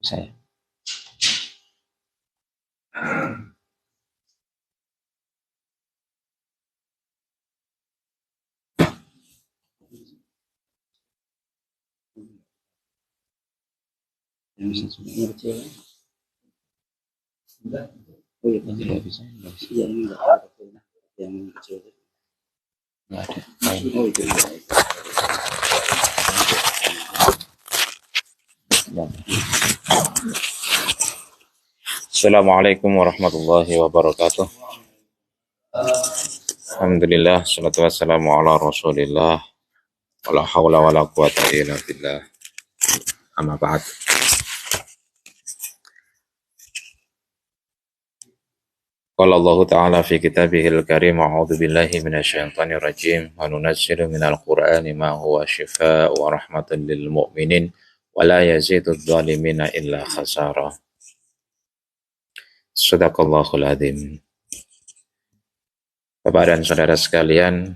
saya. Yang bisa sebenarnya kecil. Oh iya, Nggak bisa. Iya, ini enggak ada yang kecil. Nggak ada. Main. Oh itu. Assalamualaikum warahmatullahi wabarakatuh. Alhamdulillah, salatu wassalamu ala rasulillah, wala hawla wala quwata illa billah, amma ba'd. Qala Allah ta'ala fi kitabihil karim, a'udzu billahi minasyaitonir rajim, wa nunazzilu minal qur'ani ma huwa shifaa'un wa rahmatan lil mu'minin wa la yazidudz zalimina illa khasara. Shadaqallahul adzim. Bapak dan saudara sekalian,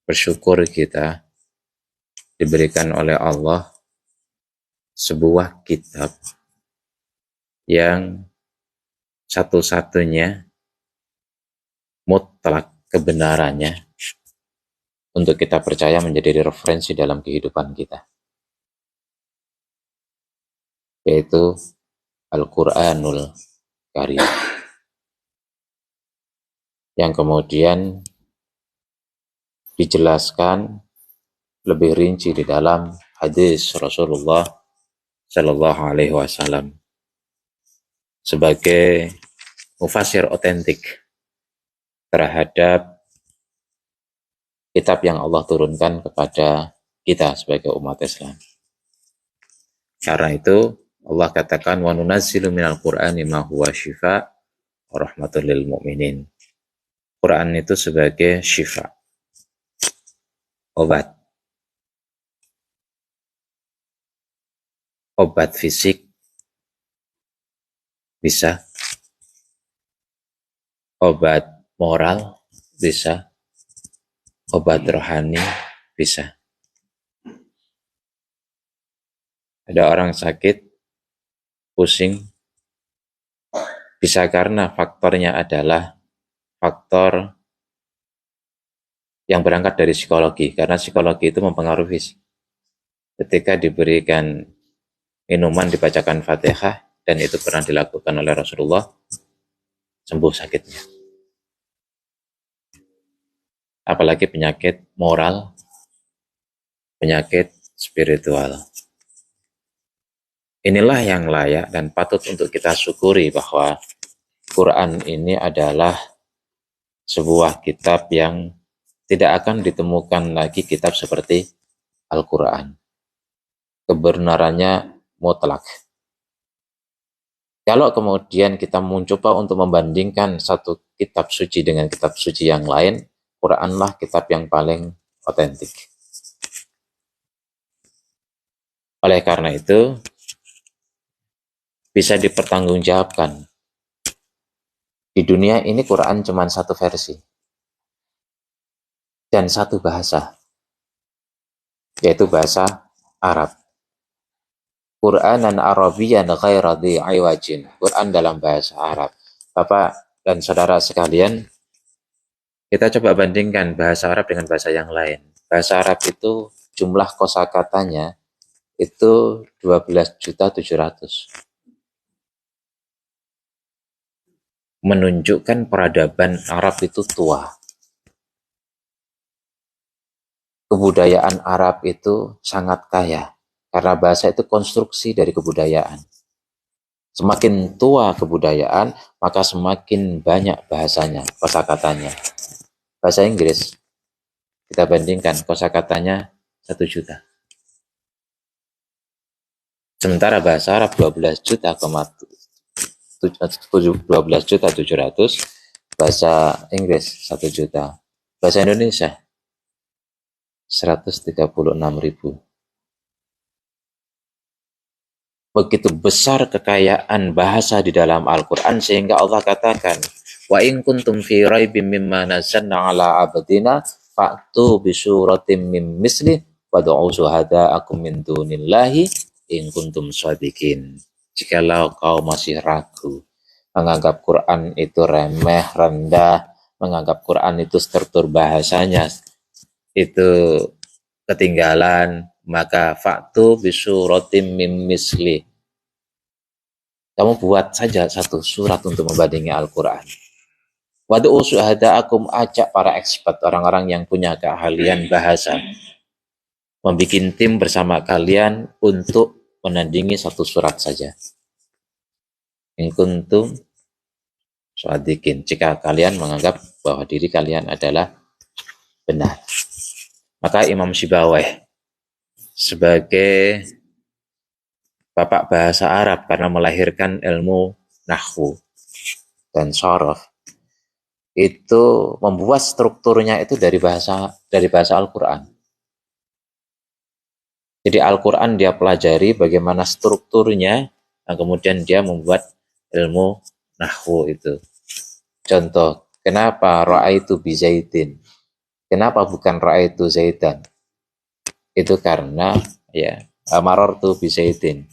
bersyukur kita diberikan oleh Allah sebuah kitab yang satu-satunya mutlak kebenarannya untuk kita percaya menjadi referensi dalam kehidupan kita, yaitu Al-Quranul Karim, yang kemudian dijelaskan lebih rinci di dalam hadis Rasulullah Shallallahu Alaihi Wasallam sebagai mufasir otentik terhadap kitab yang Allah turunkan kepada kita sebagai umat Islam. Karena itu Allah katakan wa nunazzilu minal qur'ani ma huwa syifa wa rahmatul lil mu'minin. Quran itu sebagai syifa, obat. Obat fisik bisa, obat moral bisa, obat rohani bisa. Ada orang sakit, pusing, bisa karena faktornya adalah faktor yang berangkat dari psikologi, karena psikologi itu mempengaruhi fisik. Ketika diberikan minuman, dibacakan Fatihah, dan itu pernah dilakukan oleh Rasulullah, sembuh sakitnya. Apalagi penyakit moral, penyakit spiritual. Inilah yang layak dan patut untuk kita syukuri bahwa Quran ini adalah sebuah kitab yang tidak akan ditemukan lagi kitab seperti Al-Quran. Kebenarannya mutlak. Kalau kemudian kita mencoba untuk membandingkan satu kitab suci dengan kitab suci yang lain, Quranlah kitab yang paling otentik. Oleh karena itu, bisa dipertanggungjawabkan. Di dunia ini Quran cuma satu versi dan satu bahasa, yaitu bahasa Arab. Qur'anan Arabiyyan ghaira dhi iwajin. Quran dalam bahasa Arab. Bapak dan saudara sekalian, kita coba bandingkan bahasa Arab dengan bahasa yang lain. Bahasa Arab itu jumlah kosakatanya itu 12.700.000. Menunjukkan peradaban Arab itu tua. Kebudayaan Arab itu sangat kaya. Karena bahasa itu konstruksi dari kebudayaan. Semakin tua kebudayaan, maka semakin banyak bahasanya, kosakatanya. Bahasa Inggris, kita bandingkan kosakatanya 1 juta. Sementara bahasa Arab 12.700.000, bahasa Inggris 1 juta. Bahasa Indonesia 136.000. Begitu besar kekayaan bahasa di dalam Al-Quran sehingga Allah katakan, wa in kuntum fi raibim mimma nazzalna ala abdina fa'tu bi suratim mim misli wad'u syuhada'akum min dunillahi in kuntum shadiqin. Jikalau kau masih ragu, menganggap Quran itu remeh, rendah, menganggap Quran itu struktur bahasanya itu ketinggalan, maka faktu bisuratim mim misli. Kamu buat saja satu surat untuk membandingi Al-Quran. Wadu'u syuhada'akum, ajak para expert, orang-orang yang punya keahlian bahasa, membuat tim bersama kalian untuk menandingi satu surat saja. In kuntum shadiqin, jika kalian menganggap bahwa diri kalian adalah benar. Maka Imam Sibawayh sebagai bapak bahasa Arab karena melahirkan ilmu nahwu dan sorof, itu membuat strukturnya itu dari bahasa Al-Quran. Jadi Al-Quran dia pelajari bagaimana strukturnya, dan kemudian dia membuat ilmu nahwu itu. Contoh, kenapa ra'aitu bi Zaidin? Kenapa bukan ra'aitu Zaidan? Itu karena ya marartu bi Zaidin.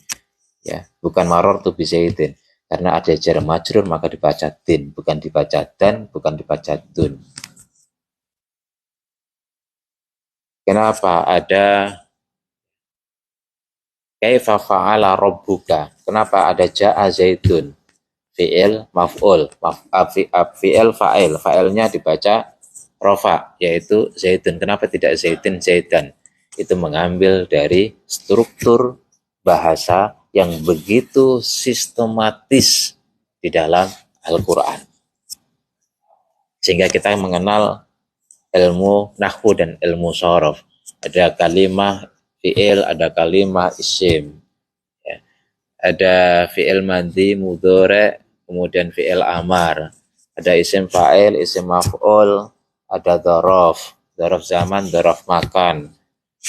Ya, bukan marartu bi Zaidin. Karena ada jar majrur maka dibaca din, bukan dibaca dan, bukan dibaca dun. Kenapa ada kaifa fa'ala rabbuka? Kenapa ada ja'a Zaidun? Fi'il maf'ul, fi'il fa'il, fa'ilnya dibaca rofa, yaitu Zaidun. Kenapa tidak Zaidun, Zaidan? Itu mengambil dari struktur bahasa yang begitu sistematis di dalam Al-Quran. Sehingga kita mengenal ilmu nahwu dan ilmu sorof. Ada kalimah fi'il, ada kalimah isim. Ya. Ada fi'il madhi, mudhari, kemudian fi'il amar. Ada isim fa'il, isim maf'ul, ada dhorof zaman, dhorof makan.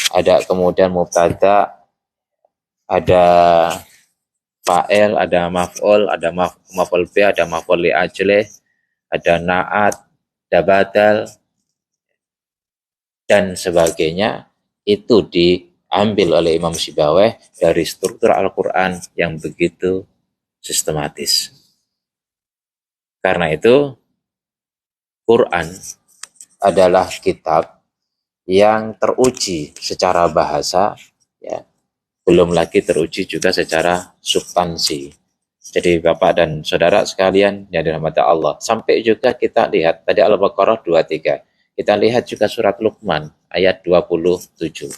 Ada kemudian mubtada, ada fa'il, ada maf'ul, ada maf'ul bi, ada maf'ul li ajlih, ada na'at, ada badal, dan sebagainya. Itu diambil oleh Imam Sibawayh dari struktur Al-Quran yang begitu sistematis. Karena itu, Quran adalah kitab yang teruji secara bahasa, ya, belum lagi teruji juga secara substansi. Jadi Bapak dan Saudara sekalian yang dirahmati Allah, sampai juga kita lihat tadi Al-Baqarah 23, kita lihat juga surat Luqman ayat 27.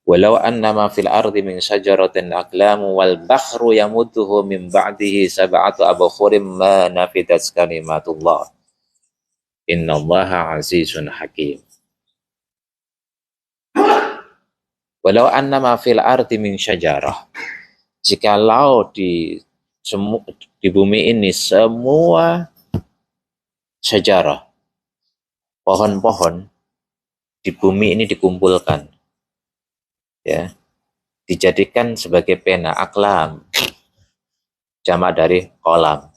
Walau annama fil ardi min syajaratin aqlamu wal bahru yamudduhu min ba'dihi sab'atu abhurim ma nafidat kalimatullah. Innallaha azizun hakim. Walau annama fil ardi min syajarah. Jikalau di bumi ini semua sejarah, pohon-pohon di bumi ini dikumpulkan, ya, dijadikan sebagai pena, aklam, jamak dari kolam,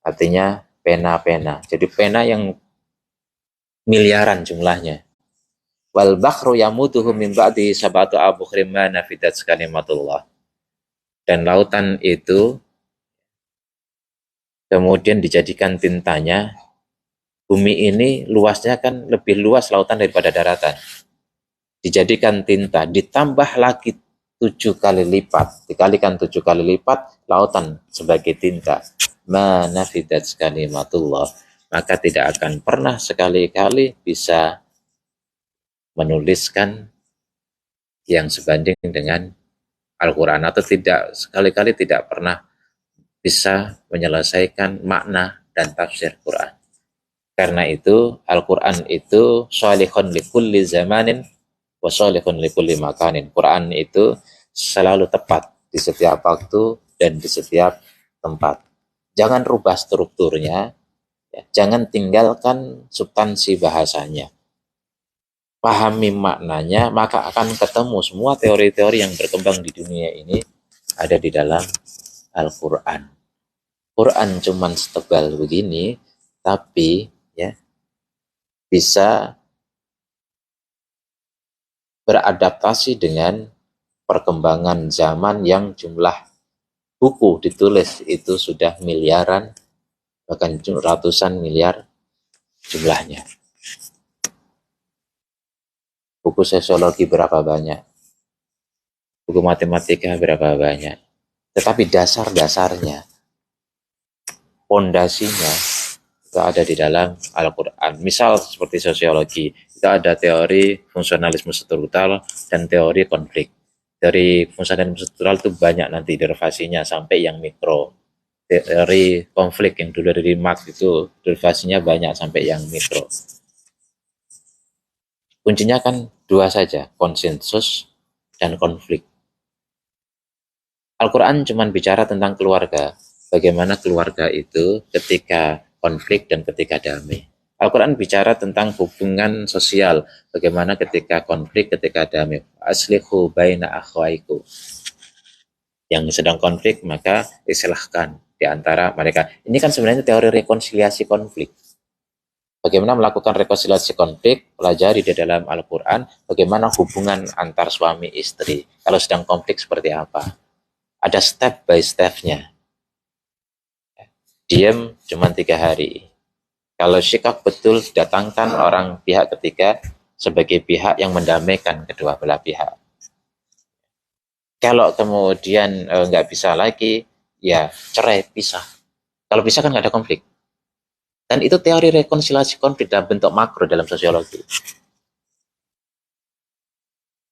artinya pena-pena. Jadi pena yang miliaran jumlahnya. Wal bahru yamuduhu min ba'di sab'atu abhurim ma nafidat kalimatullah. Dan lautan itu kemudian dijadikan tintanya. Bumi ini luasnya kan lebih luas lautan daripada daratan. Dijadikan tinta, ditambah lagi 7 kali lipat, dikalikan 7 kali lipat lautan sebagai tinta. Ma nafidat kalimatullah, maka tidak akan pernah sekali-kali bisa menuliskan yang sebanding dengan Al-Quran, atau tidak sekali-kali tidak pernah bisa menyelesaikan makna dan tafsir Quran. Karena itu Al-Quran itu sholihun likulli zamanin wa sholihun likulli makanin. Quran itu selalu tepat di setiap waktu dan di setiap tempat. Jangan rubah strukturnya, ya. Jangan tinggalkan substansi bahasanya. Pahami maknanya, maka akan ketemu semua teori-teori yang berkembang di dunia ini ada di dalam Al-Quran. Quran cuman setebal begini, tapi ya bisa beradaptasi dengan perkembangan zaman yang jumlah buku ditulis itu sudah miliaran, bahkan ratusan miliar jumlahnya. Buku sosiologi berapa banyak, buku matematika berapa banyak. Tetapi dasar-dasarnya, pondasinya itu ada di dalam Al-Quran. Misal seperti sosiologi, kita ada teori fungsionalisme struktural dan teori konflik. Teori fungsionalisme struktural itu banyak nanti derivasinya sampai yang mikro. Teori konflik yang dulu dari Marx itu derivasinya banyak sampai yang mikro. Kuncinya kan dua saja, konsensus dan konflik. Al-Quran cuma bicara tentang keluarga, bagaimana keluarga itu ketika konflik dan ketika damai. Al-Quran bicara tentang hubungan sosial, bagaimana ketika konflik, ketika damai. Aslihu baina akhwaiku. Yang sedang konflik, maka islahkan di antara mereka. Ini kan sebenarnya teori rekonsiliasi konflik. Bagaimana melakukan rekonsiliasi konflik, pelajari di dalam Al-Quran, bagaimana hubungan antar suami istri. Kalau sedang konflik seperti apa. Ada step by step-nya. Diam cuma 3 hari. Kalau syikak betul, datangkan orang pihak ketiga sebagai pihak yang mendamaikan kedua belah pihak. Kalau kemudian nggak bisa lagi, ya cerai, pisah. Kalau bisa kan nggak ada konflik. Dan itu teori rekonsiliasi konflik dalam bentuk makro dalam sosiologi.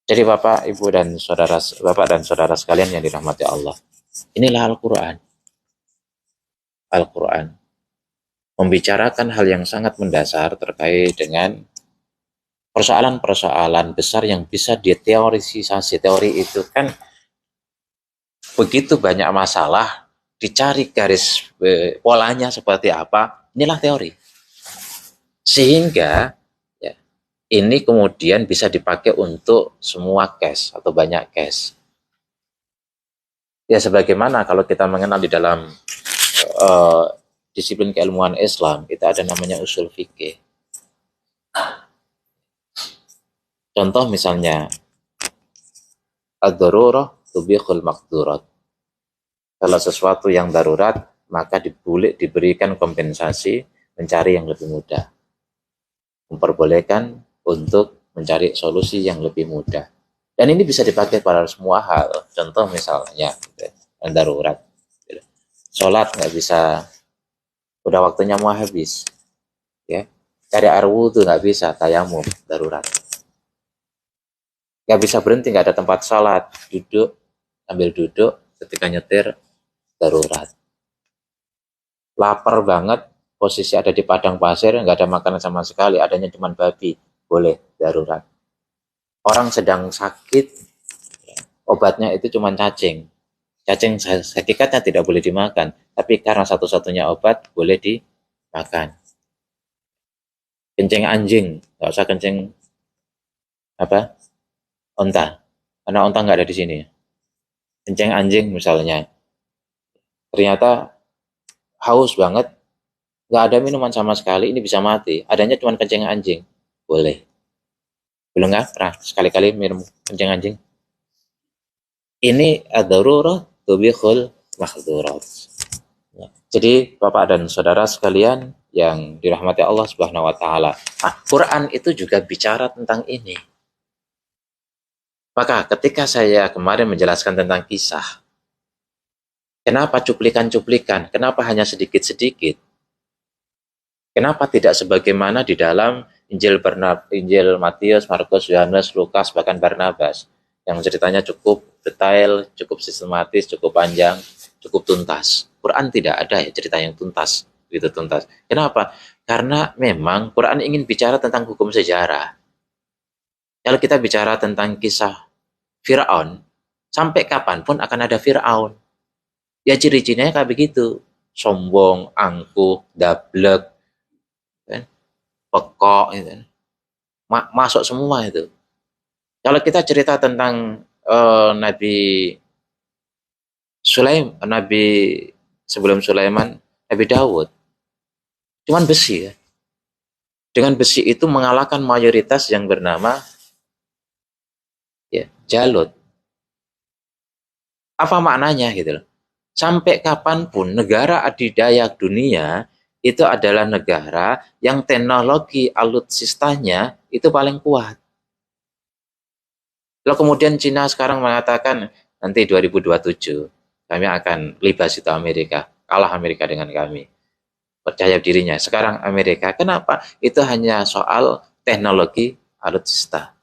Jadi Bapak, Ibu dan saudara sekalian yang dirahmati Allah, inilah Al-Quran. Al-Quran membicarakan hal yang sangat mendasar terkait dengan persoalan-persoalan besar yang bisa diteorisasi. Teori itu kan begitu banyak masalah, dicari garis polanya seperti apa, inilah teori. Sehingga ya, ini kemudian bisa dipakai untuk semua case atau banyak case. Ya sebagaimana kalau kita mengenal di dalam disiplin keilmuan Islam, kita ada namanya usul fikih. Contoh misalnya, ad-darurah tubihul maqdurat. Kalau sesuatu yang darurat, maka diberikan kompensasi mencari yang lebih mudah. Memperbolehkan untuk mencari solusi yang lebih mudah. Dan ini bisa dipakai pada semua hal. Contoh misalnya, yang darurat. Sholat nggak bisa, udah waktunya mau habis. Ya, cari air wudhu nggak bisa, tayamum, darurat. Nggak bisa berhenti, nggak ada tempat sholat. Duduk, sambil duduk, ketika nyetir, darurat. Lapar banget, posisi ada di padang pasir, nggak ada makanan sama sekali, adanya cuma babi, boleh, darurat. Orang sedang sakit, obatnya itu cuma cacing. Cacing hakikatnya tidak boleh dimakan, tapi karena satu-satunya obat, boleh dimakan. Kencing anjing, nggak usah kencing apa? Onta, karena onta nggak ada di sini. Kencing anjing misalnya, ternyata haus banget, nggak ada minuman sama sekali, ini bisa mati. Adanya cuma kencing anjing, boleh. Belum nggak pernah sekali-kali minum kencing anjing. Ini ad-darurah tubihul mahdzurat. Jadi Bapak dan Saudara sekalian yang dirahmati Allah Subhanahu wa taala. Nah, Quran itu juga bicara tentang ini. Maka ketika saya kemarin menjelaskan tentang kisah, kenapa cuplikan-cuplikan? Kenapa hanya sedikit-sedikit? Kenapa tidak sebagaimana di dalam Injil Matius, Markus, Yohanes, Lukas, bahkan Barnabas, yang ceritanya cukup detail, cukup sistematis, cukup panjang, cukup tuntas. Quran tidak ada ya cerita yang tuntas, begitu tuntas. Kenapa? Karena memang Quran ingin bicara tentang hukum sejarah. Kalau kita bicara tentang kisah Fir'aun, sampai kapanpun akan ada Fir'aun. Ya ciri-cirinya kayak begitu. Sombong, angkuh, dablek, kan? Pekok, gitu. Masuk semua itu. Kalau kita cerita tentang Nabi sebelum Sulaiman, Nabi Dawud, cuman besi ya. Dengan besi itu mengalahkan mayoritas yang bernama ya, Jalut. Apa maknanya gitu loh. Sampai kapanpun negara adidaya dunia itu adalah negara yang teknologi alutsistanya itu paling kuat. Lalu kemudian Cina sekarang mengatakan nanti 2027 kami akan libas itu Amerika, kalah Amerika dengan kami. Percaya dirinya. Sekarang Amerika, kenapa? Itu hanya soal teknologi alutsista.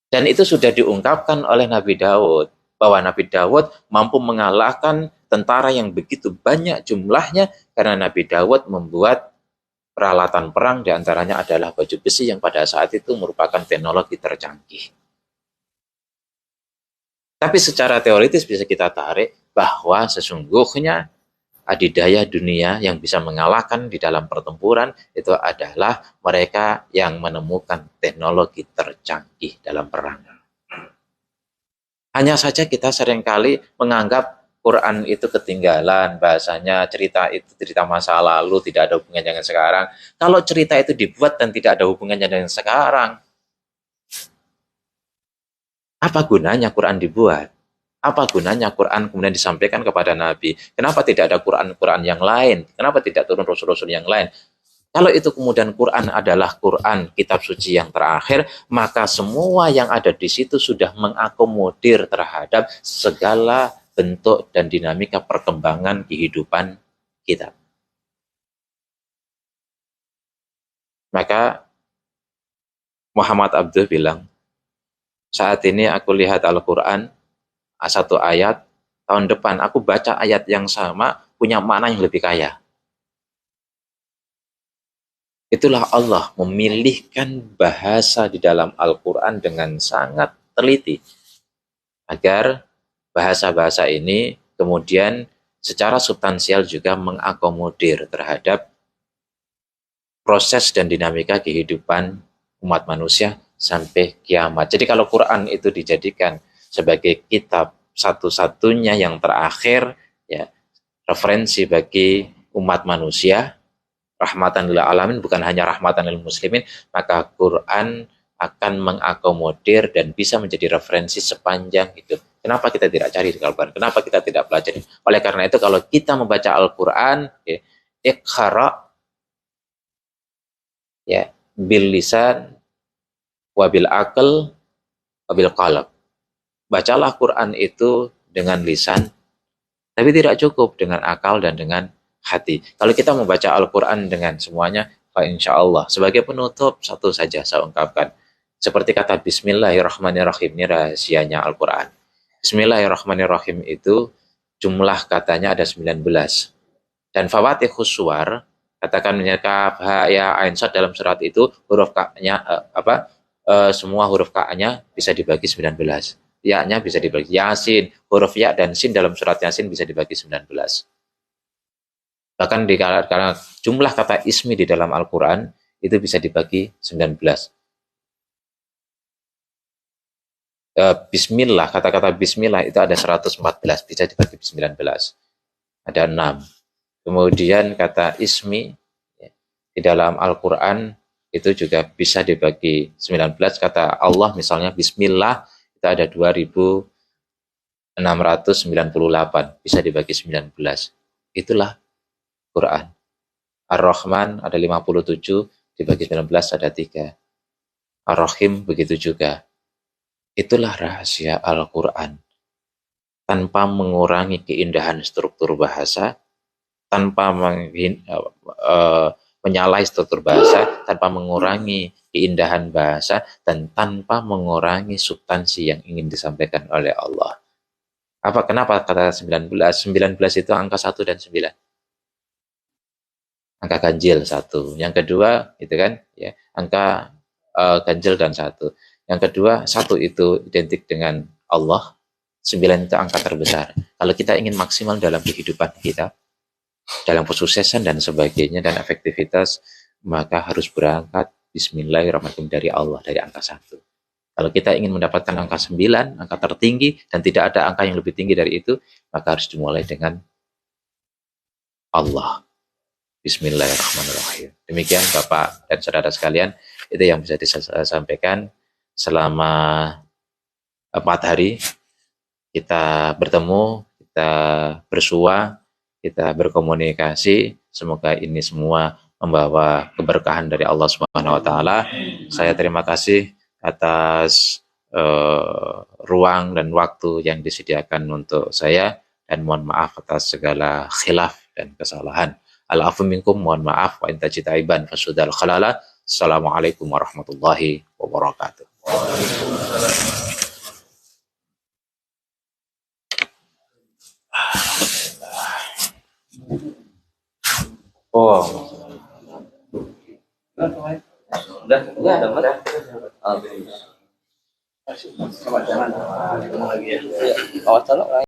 Dan itu sudah diungkapkan oleh Nabi Daud, bahwa Nabi Daud mampu mengalahkan tentara yang begitu banyak jumlahnya karena Nabi Daud membuat peralatan perang, diantaranya adalah baju besi yang pada saat itu merupakan teknologi tercanggih. Tapi secara teoritis bisa kita tarik bahwa sesungguhnya adidaya dunia yang bisa mengalahkan di dalam pertempuran itu adalah mereka yang menemukan teknologi tercanggih dalam perang. Hanya saja kita seringkali menganggap Quran itu ketinggalan, bahasanya cerita itu cerita masa lalu, tidak ada hubungannya dengan sekarang. Kalau cerita itu dibuat dan tidak ada hubungannya dengan sekarang, apa gunanya Quran dibuat? Apa gunanya Quran kemudian disampaikan kepada Nabi? Kenapa tidak ada Quran-Quran yang lain? Kenapa tidak turun Rasul-Rasul yang lain? Kalau itu kemudian Quran adalah Quran, kitab suci yang terakhir, maka semua yang ada di situ sudah mengakomodir terhadap segala bentuk dan dinamika perkembangan kehidupan kita. Maka Muhammad Abduh bilang, saat ini aku lihat Al-Quran, satu ayat, tahun depan aku baca ayat yang sama, punya makna yang lebih kaya. Itulah Allah memilihkan bahasa di dalam Al-Quran dengan sangat teliti, agar bahasa-bahasa ini kemudian secara substansial juga mengakomodir terhadap proses dan dinamika kehidupan umat manusia sampai kiamat. Jadi kalau Quran itu dijadikan sebagai kitab satu-satunya yang terakhir, ya, referensi bagi umat manusia, rahmatan lil alamin, bukan hanya rahmatan lil muslimin, maka Quran akan mengakomodir dan bisa menjadi referensi sepanjang hidup. Kenapa kita tidak cari di Al-Quran? Kenapa kita tidak pelajari? Oleh karena itu kalau kita membaca Al-Quran, ya, iqra, ya, bil lisan wabil akal wabil qalb. Bacalah Quran itu dengan lisan, tapi tidak cukup dengan akal dan dengan hati. Kalau kita membaca Al-Quran dengan semuanya, insya Allah. Sebagai penutup, satu saja saya ungkapkan. Seperti kata Bismillahirrahmanirrahim, ini rahasianya Al-Quran. Bismillahirrahmanirrahim itu jumlah katanya ada 19. Dan Fawatihus Suwar, katakan kaf, ha, ya, ain, sad dalam surat itu huruf ka-nya semua huruf ka-nya bisa dibagi 19. Ya-nya bisa dibagi Yasin, huruf ya dan sin dalam surat Yasin bisa dibagi 19. Bahkan karena jumlah kata ismi di dalam Al-Quran itu bisa dibagi 19. Bismillah, kata-kata Bismillah itu ada 114, bisa dibagi 19. Ada 6. Kemudian kata ismi ya, di dalam Al-Quran itu juga bisa dibagi 19. Kata Allah misalnya Bismillah itu ada 2698, bisa dibagi 19. Itulah Quran. Ar-Rahman ada 57, dibagi 19 ada 3. Ar-Rahim begitu juga. Itulah rahasia Al-Quran. Tanpa mengurangi keindahan struktur bahasa, tanpa menyalahi struktur bahasa, tanpa mengurangi keindahan bahasa, dan tanpa mengurangi substansi yang ingin disampaikan oleh Allah. Kenapa kata 19? 19 itu angka 1 dan 9. Angka ganjil 1. Yang kedua, itu kan, ya, angka ganjil dan 1. Yang kedua, 1 itu identik dengan Allah, 9 itu angka terbesar. Kalau kita ingin maksimal dalam kehidupan kita, dalam kesuksesan dan sebagainya, dan efektivitas, maka harus berangkat Bismillahirrahmanirrahim dari Allah, dari angka 1. Kalau kita ingin mendapatkan angka 9, angka tertinggi, dan tidak ada angka yang lebih tinggi dari itu, maka harus dimulai dengan Allah. Bismillahirrahmanirrahim. Demikian Bapak dan saudara sekalian, itu yang bisa disampaikan selama 4 hari kita bertemu, kita bersua, kita berkomunikasi. Semoga ini semua membawa keberkahan dari Allah Subhanahu wa taala. Saya terima kasih atas ruang dan waktu yang disediakan untuk saya, dan mohon maaf atas segala khilaf dan kesalahan. Al-afu minkum, mohon maaf, wa in tajtaiban fasudal khalala. Assalamualaikum warahmatullahi wabarakatuh. Oh, Udah. Sama jangan. Lagi ya. Awas